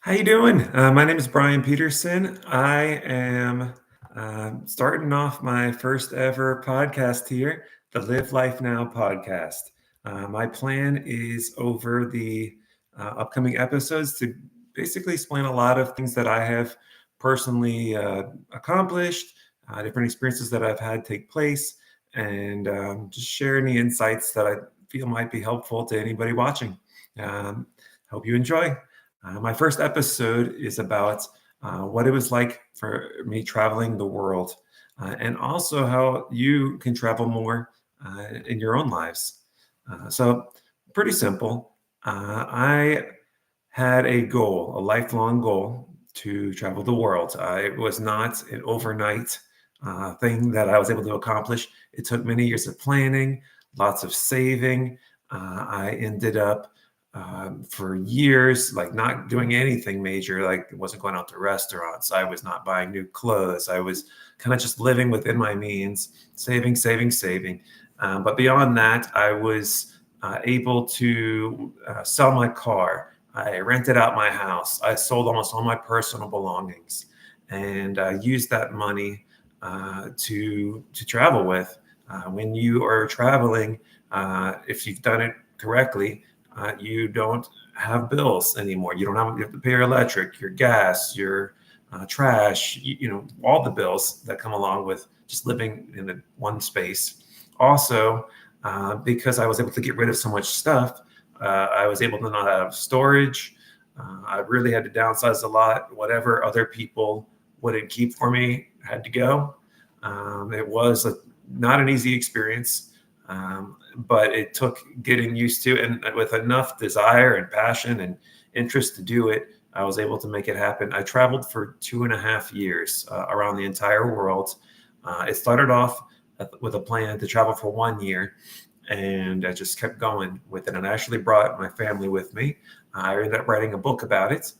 How you doing? My name is Brian Peterson. I am starting off my first ever podcast here, the Live Life Now podcast. My plan is over the upcoming episodes to basically explain a lot of things that I have personally accomplished, different experiences that I've had take place, and just share any insights that I feel might be helpful to anybody watching. Um, Hope you enjoy. My first episode is about what it was like for me traveling the world, and also how you can travel more in your own lives. So, pretty simple. I had a goal, a lifelong goal to travel the world. It was not an overnight thing that I was able to accomplish. It took many years of planning, lots of saving. I ended up for years, like not doing anything major, like wasn't going out to restaurants. I was not buying new clothes. I was kind of just living within my means, saving, saving, saving. But beyond that, I was able to sell my car. I rented out my house. I sold almost all my personal belongings, and used that money to travel with. When you are traveling, if you've done it correctly, you don't have bills anymore. You have to pay your electric, your gas, your trash, all the bills that come along with just living in one space. Also, because I was able to get rid of so much stuff, I was able to not have storage. I really had to downsize a lot. Whatever other people wouldn't keep for me had to go. It was not an easy experience, but it took getting used to, and with enough desire and passion and interest to do it, I was able to make it happen. I traveled for 2.5 years around the entire world. It started off with a plan to travel for 1 year, and I just kept going with it. And I actually brought my family with me. I ended up writing a book about it,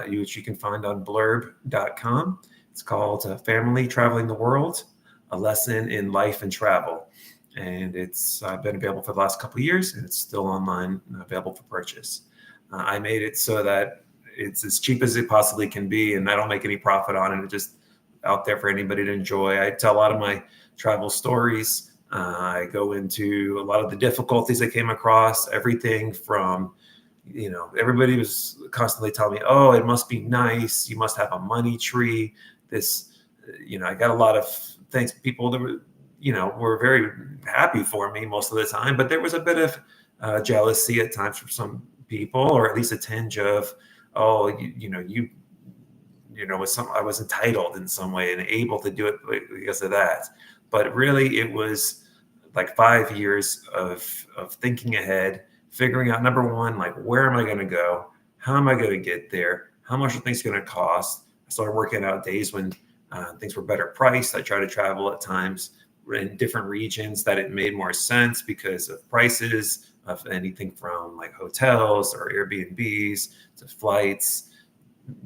which you can find on blurb.com. It's called Family Traveling the World, a lesson in life and travel. And it's been available for the last couple of years, and it's still online and available for purchase. I made it so that it's as cheap as it possibly can be, and I don't make any profit on it. It's just out there for anybody to enjoy. I tell a lot of my travel stories. I go into a lot of the difficulties I came across, everything from, everybody was constantly telling me, oh, it must be nice. You must have a money tree. I got a lot of things. People that were very happy for me most of the time, but there was a bit of jealousy at times from some people, or at least a tinge of, oh, I was entitled in some way and able to do it because of that. But really, it was like 5 years of thinking ahead, figuring out, number one, like, where am I going to go? How am I going to get there? How much are things going to cost? I started working out days when things were better priced. I tried to travel at times in different regions that it made more sense because of prices of anything from like hotels or Airbnbs to flights,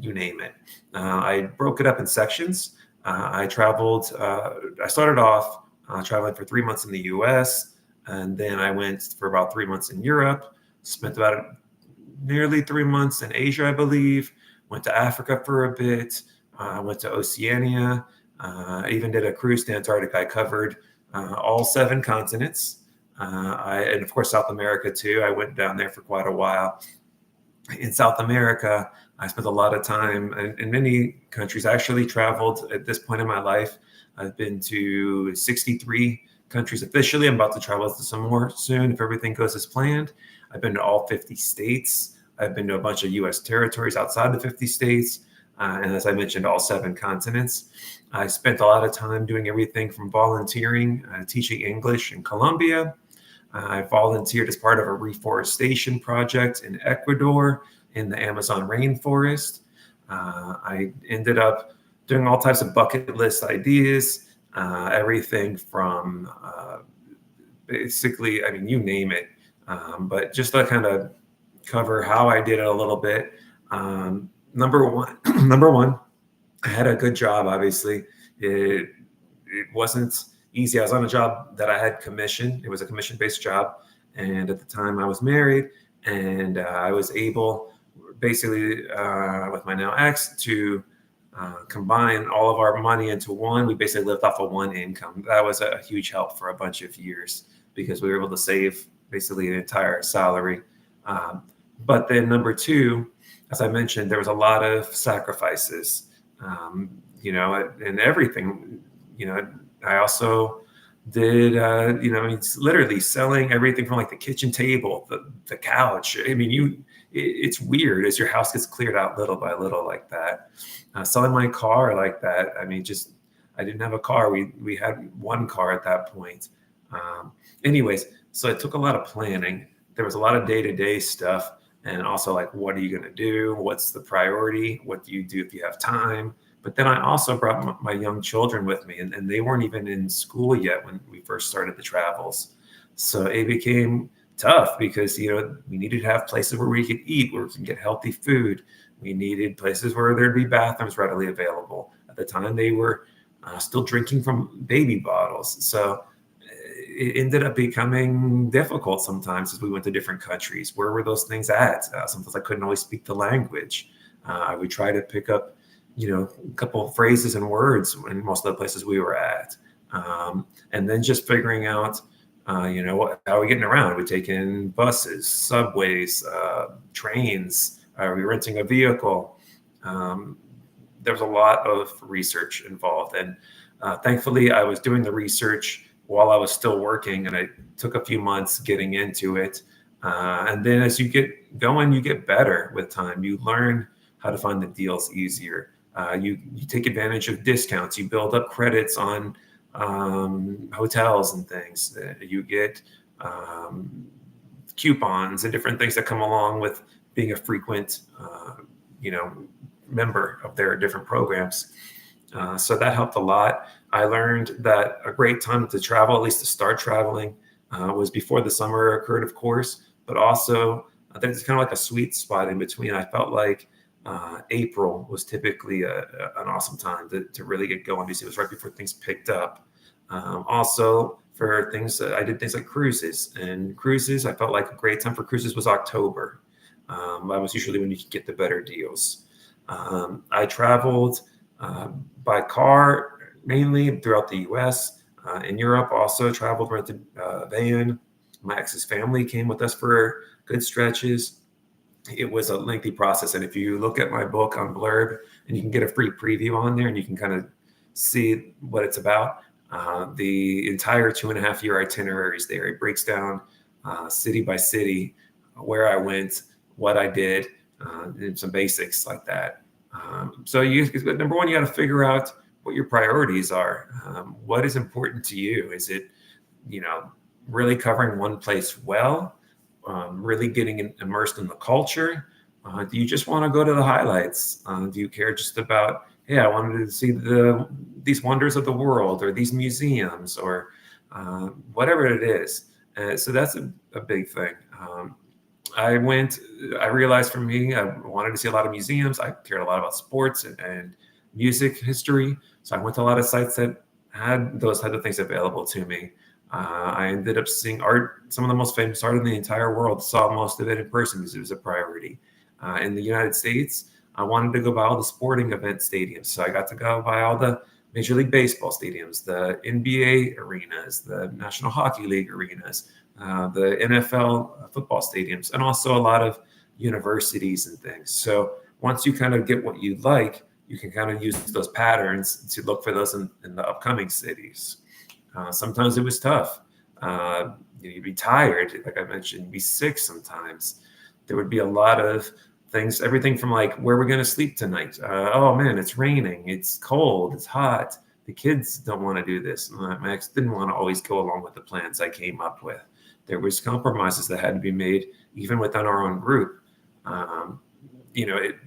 you name it. I broke it up in sections. I started off traveling for 3 months in the US, and then I went for about 3 months in Europe, spent about nearly 3 months in Asia, I believe, went to Africa for a bit, went to Oceania, even did a cruise to Antarctica. I covered all 7 continents, and of course South America too. I went down there for quite a while. In South America, I spent a lot of time in many countries. I actually traveled at this point in my life. I've been to 63 countries officially. I'm about to travel to some more soon if everything goes as planned. I've been to all 50 states. I've been to a bunch of U.S. territories outside the 50 states. And as I mentioned, all 7 continents. I spent a lot of time doing everything from volunteering, teaching English in Colombia. I volunteered as part of a reforestation project in Ecuador in the Amazon rainforest. I ended up doing all types of bucket list ideas, everything from basically, I mean, you name it. But just to kind of cover how I did it a little bit. Number one, I had a good job. Obviously, it wasn't easy. I was on a job that I had commission. It was a commission-based job, and at the time I was married, and I was able basically with my now ex to combine all of our money into one. We basically lived off of one income. That was a huge help for a bunch of years because we were able to save basically an entire salary. Um, but then number two, as I mentioned, there was a lot of sacrifices, and everything. I also did, it's literally selling everything from like the kitchen table, the couch. I mean, it's weird as your house gets cleared out little by little like that. Selling my car like that. I mean, just I didn't have a car. We had one car at that point. Um, anyways, so it took a lot of planning. There was a lot of day-to-day stuff, and also like, what are you going to do? What's the priority? What do you do if you have time? But then I also brought my young children with me, and they weren't even in school yet when we first started the travels. So it became tough because we needed to have places where we could eat, where we can get healthy food. We needed places where there'd be bathrooms readily available. At the time, they were still drinking from baby bottles. So it ended up becoming difficult sometimes as we went to different countries. Where were those things at? Sometimes I couldn't always speak the language. I would try to pick up, a couple of phrases and words in most of the places we were at. And then just figuring out, how are we getting around? Are we taking buses, subways, trains? Are we renting a vehicle? There's a lot of research involved. And thankfully, I was doing the research while I was still working, and I took a few months getting into it. And then as you get going, you get better with time. You learn how to find the deals easier. You take advantage of discounts. You build up credits on hotels and things. You get coupons and different things that come along with being a frequent, member of their different programs. So that helped a lot. I learned that a great time to travel, at least to start traveling, was before the summer occurred, of course, but also there's kind of like a sweet spot in between. I felt like April was typically an awesome time to really get going because it was right before things picked up. Also, for things, I did things like cruises. And cruises, I felt like a great time for cruises was October. That was usually when you could get the better deals. I traveled by car mainly throughout the U.S. In Europe, also traveled, rented a van. My ex's family came with us for good stretches. It was a lengthy process. And if you look at my book on Blurb, and you can get a free preview on there and you can kind of see what it's about, the entire 2.5 year itinerary is there. It breaks down city by city where I went, what I did, and some basics like that. So number one, you got to figure out what your priorities are. What is important to you? Is it, really covering one place well, really getting immersed in the culture? Do you just want to go to the highlights? Do you care just about, hey, I wanted to see these wonders of the world or these museums or whatever it is? So that's a big thing. I realized for me, I wanted to see a lot of museums. I cared a lot about sports and music history. So I went to a lot of sites that had those type of things available to me. I ended up seeing art, some of the most famous art in the entire world, saw most of it in person because it was a priority. In the United States, I wanted to go by all the sporting event stadiums. So I got to go by all the Major League Baseball stadiums, the NBA arenas, the National Hockey League arenas, the NFL football stadiums, and also a lot of universities and things. So once you kind of get what you like, you can kind of use those patterns to look for those in the upcoming cities. Sometimes it was tough. You'd be tired, like I mentioned, you'd be sick sometimes. There would be a lot of things, everything from like, where we're going to sleep tonight. Oh man, it's raining, it's cold, it's hot. The kids don't want to do this. My ex didn't want to always go along with the plans I came up with. There was compromises that had to be made even within our own group.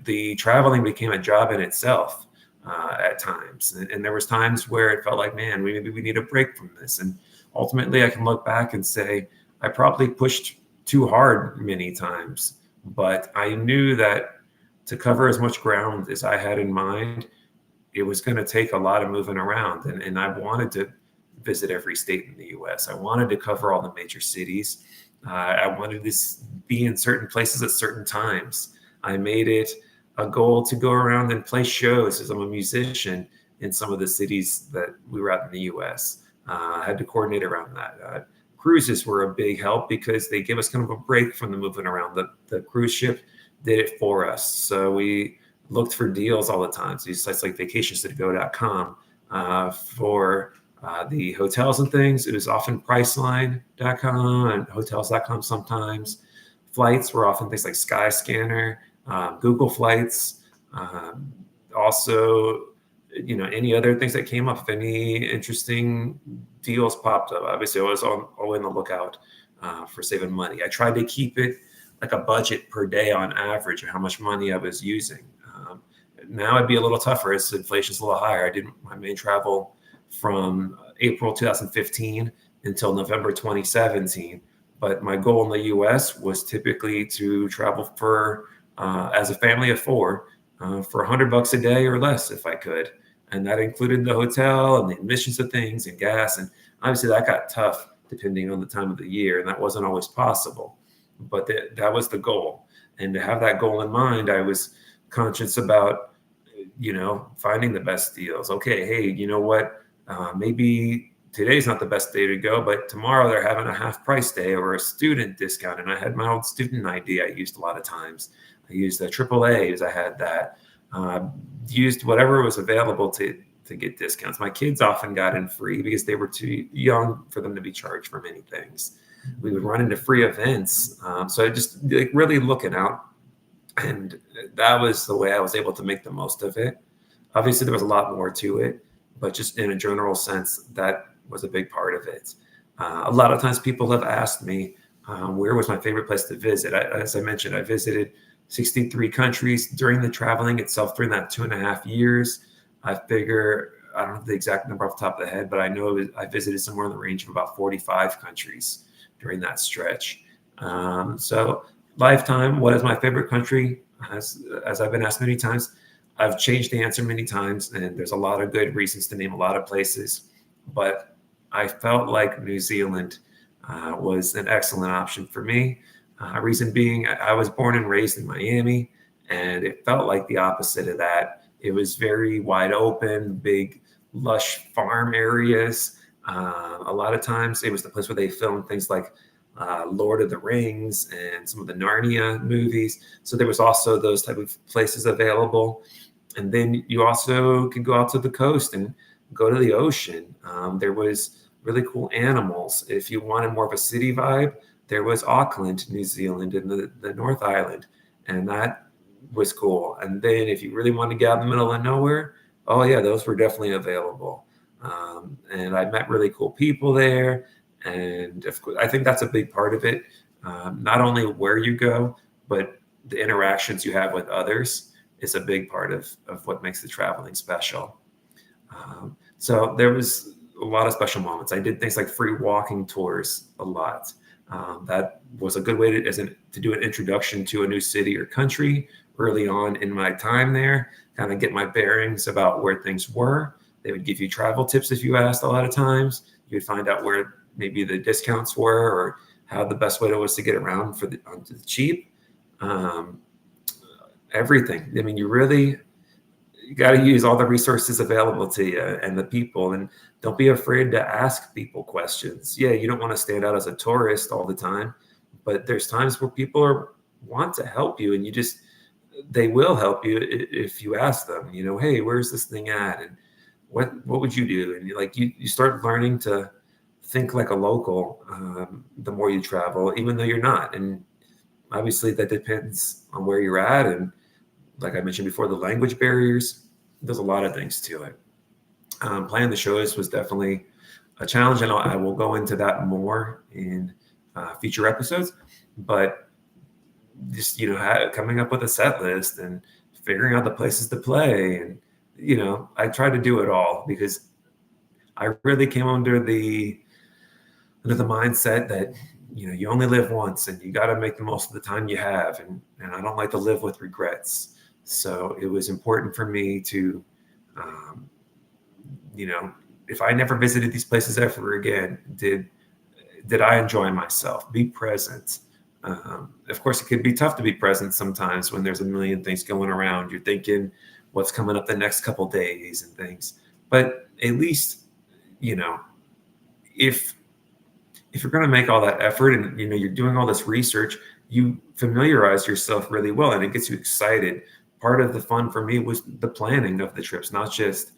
The traveling became a job in itself at times. And there was times where it felt like, man, maybe we need a break from this. And ultimately I can look back and say, I probably pushed too hard many times, but I knew that to cover as much ground as I had in mind, it was going to take a lot of moving around. And I wanted to visit every state in the US. I wanted to cover all the major cities. I wanted to be in certain places at certain times. I made it a goal to go around and play shows as I'm a musician in some of the cities that we were at in the US. I had to coordinate around that. Cruises were a big help because they give us kind of a break from the moving around. The cruise ship did it for us. So we looked for deals all the time. So these sites like vacations.go.com for the hotels and things. It was often Priceline.com and hotels.com sometimes. Flights were often things like Skyscanner, Google Flights, also, any other things that came up. If any interesting deals popped up, obviously I was always on the lookout for saving money. I tried to keep it like a budget per day on average of how much money I was using. Now it'd be a little tougher as inflation's a little higher. I did my main travel from April 2015 until November 2017. But my goal in the US was typically to travel for, as a family of four, for $100 a day or less if I could. And that included the hotel and the admissions of things and gas. And obviously that got tough depending on the time of the year. And that wasn't always possible. But that was the goal. And to have that goal in mind, I was conscious about, finding the best deals. Okay, hey, you know what? Maybe today's not the best day to go, but tomorrow they're having a half price day or a student discount. And I had my old student ID I used a lot of times. I used the AAAs. I had that. Used whatever was available to get discounts. My kids often got in free because they were too young for them to be charged for many things. We would run into free events. So I just really looking out. And that was the way I was able to make the most of it. Obviously, there was a lot more to it, but just in a general sense, that was a big part of it. A lot of times people have asked me, where was my favorite place to visit? As I mentioned, I visited 63 countries during the traveling itself during that 2.5 years. I figure, I don't have the exact number off the top of the head, but I know I visited somewhere in the range of about 45 countries during that stretch. So lifetime, what is my favorite country? As I've been asked many times, I've changed the answer many times, and there's a lot of good reasons to name a lot of places. But I felt like New Zealand was an excellent option for me. Reason being, I was born and raised in Miami, and it felt like the opposite of that. It was very wide open, big, lush farm areas. A lot of times it was the place where they filmed things like Lord of the Rings and some of the Narnia movies. So there was also those type of places available. And then you also could go out to the coast and go to the ocean. There was really cool animals. If you wanted more of a city vibe, there was Auckland, New Zealand, in the North Island. And that was cool. And then if you really wanted to get out in the middle of nowhere, oh yeah, those were definitely available. And I met really cool people there. And of course, I think that's a big part of it. Not only where you go, but the interactions you have with others is a big part of what makes the traveling special. So there was a lot of special moments. I did things like free walking tours a lot. That was a good way to do an introduction to a new city or country early on in my time there, kind of get my bearings about where things were. They would give you travel tips if you asked a lot of times. You would find out where maybe the discounts were or how the best way was to get around onto the cheap. Everything. I mean, you got to use all the resources available to you and the people, and don't be afraid to ask people questions. Yeah, you don't want to stand out as a tourist all the time, but there's times where people want to help you, and they will help you if you ask them, hey, where's this thing at? And what would you do? And you start learning to think like a local the more you travel, even though you're not. And obviously that depends on where you're at. And like I mentioned before, the language barriers, there's a lot of things to it. Planning the shows was definitely a challenge, and I will go into that more in future episodes. But just, coming up with a set list and figuring out the places to play. And, I try to do it all because I really came under the mindset that, you only live once and you got to make the most of the time you have. And I don't like to live with regrets. So it was important for me to, if I never visited these places ever again, did I enjoy myself? Be present. Of course, it could be tough to be present sometimes when there's a million things going around. You're thinking what's coming up the next couple days and things. But at least, you know, if you're going to make all that effort and you're doing all this research, you familiarize yourself really well, and it gets you excited. Part of the fun for me was the planning of the trips, not just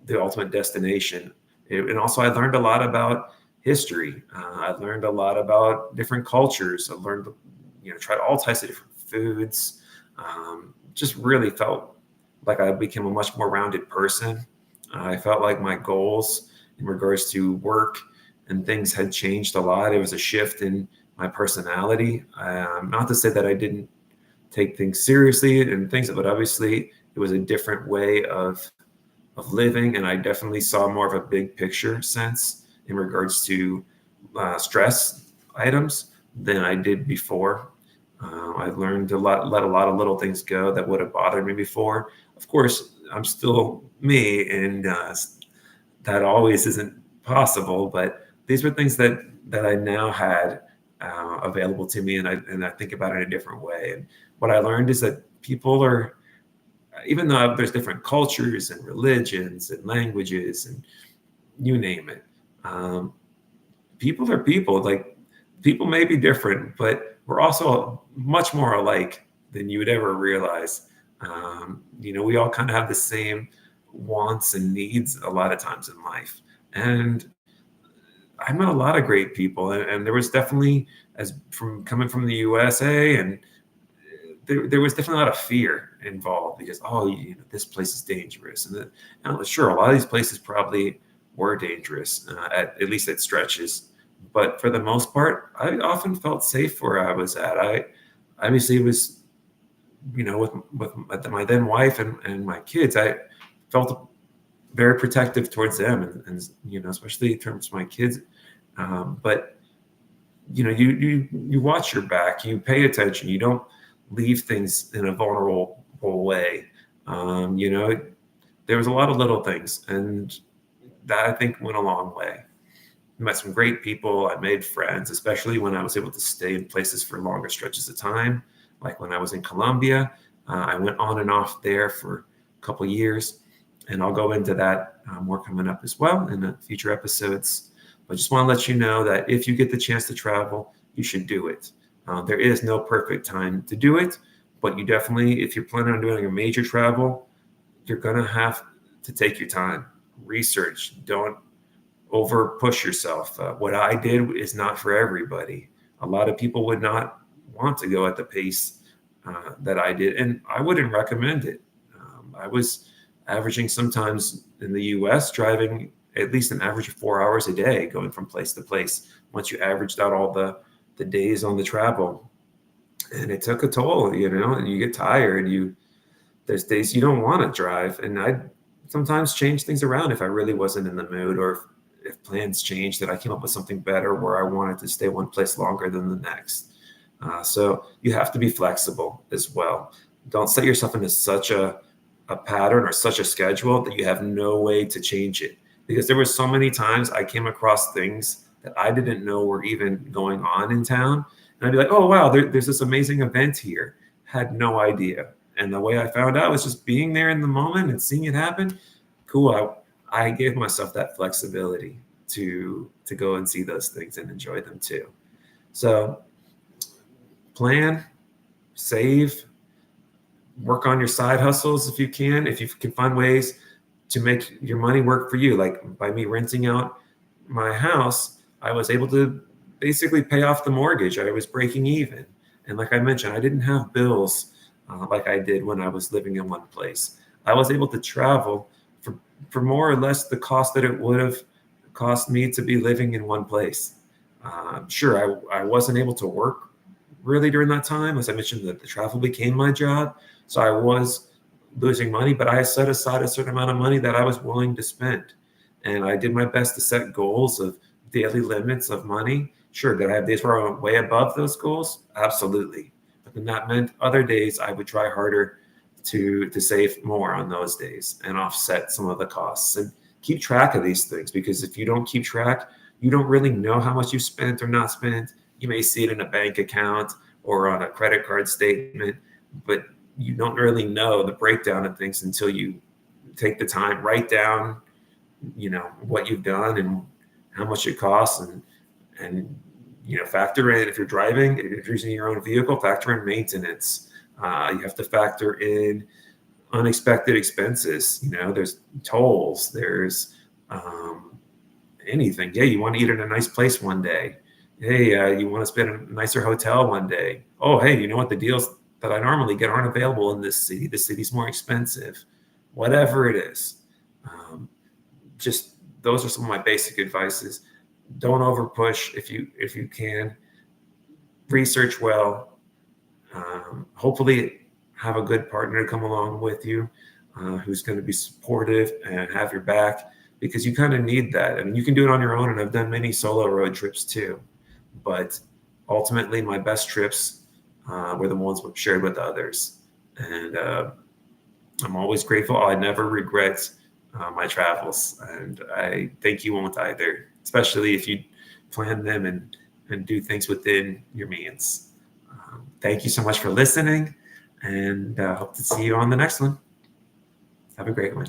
the ultimate destination. And also, I learned a lot about history. I learned a lot about different cultures. I learned, tried all types of different foods. Just really felt like I became a much more rounded person. I felt like my goals in regards to work and things had changed a lot. It was a shift in my personality. Not to say that I didn't take things seriously and things, but obviously it was a different way of living, and I definitely saw more of a big picture sense in regards to stress items than I did before. I learned to let a lot of little things go that would have bothered me before. Of course, I'm still me, and that always isn't possible. But these were things that I now had available to me, and I think about it in a different way. And what I learned is that people are, even though there's different cultures and religions and languages and you name it, people are people. Like, people may be different, but we're also much more alike than you would ever realize. We all kind of have the same wants and needs a lot of times in life. And I met a lot of great people, and there was definitely, as from coming from the USA, and there was definitely a lot of fear involved because, this place is dangerous. And sure, a lot of these places probably were dangerous, at least at stretches. But for the most part, I often felt safe where I was at. I obviously was, with my then wife and my kids, I felt very protective towards them, and especially in terms of my kids. But you watch your back, you pay attention, you don't leave things in a vulnerable way. There was a lot of little things, and that I think went a long way. I met some great people. I made friends, especially when I was able to stay in places for longer stretches of time. Like when I was in Colombia, I went on and off there for a couple of years, and I'll go into that more coming up as well in the future episodes. But I just want to let you know that if you get the chance to travel, you should do it. There is no perfect time to do it, but you definitely, if you're planning on doing a major travel, you're going to have to take your time. Research. Don't over push yourself. What I did is not for everybody. A lot of people would not want to go at the pace that I did, and I wouldn't recommend it. I was averaging sometimes in the US driving at least an average of 4 hours a day going from place to place. Once you averaged out all the days on the travel, and it took a toll, and you get tired. There's days you don't want to drive, and I sometimes change things around if I really wasn't in the mood, or if plans changed, that I came up with something better where I wanted to stay one place longer than the next. So you have to be flexible as well. Don't set yourself into such a pattern or such a schedule that you have no way to change it. Because there were so many times I came across things that I didn't know were even going on in town. And I'd be like, oh, wow, there's this amazing event here. Had no idea. And the way I found out was just being there in the moment and seeing it happen. Cool. I gave myself that flexibility to go and see those things and enjoy them too. So plan, save, work on your side hustles if you can find ways to make your money work for you. Like by me renting out my house, I was able to basically pay off the mortgage. I was breaking even. And like I mentioned, I didn't have bills like I did when I was living in one place. I was able to travel for more or less the cost that it would have cost me to be living in one place. Sure, I wasn't able to work really during that time. As I mentioned, that the travel became my job. So I was losing money, but I set aside a certain amount of money that I was willing to spend. And I did my best to set goals of daily limits of money. Sure, did I have days where I went way above those goals? Absolutely. But then that meant other days I would try harder to save more on those days and offset some of the costs. And keep track of these things, because if you don't keep track, you don't really know how much you spent or not spent. You may see it in a bank account, or on a credit card statement, but you don't really know the breakdown of things until you take the time, write down, what you've done and how much it costs, and factor in, if you're driving, if you're using your own vehicle, factor in maintenance. You have to factor in unexpected expenses. There's tolls, there's anything. Yeah, you want to eat in a nice place one day. Hey, you want to spend in a nicer hotel one day. Oh, hey, you know what? The deals that I normally get aren't available in this city. The city's more expensive. Whatever it is. Just those are some of my basic advices. Don't over push if you can. Research well. Hopefully have a good partner to come along with you, who's going to be supportive and have your back, because you kind of need that. I mean, you can do it on your own, and I've done many solo road trips too. But ultimately, my best trips were the ones shared with others. And I'm always grateful. I never regret my travels, and I think you won't either, especially if you plan them and do things within your means. Thank you so much for listening, and hope to see you on the next one. Have a great one.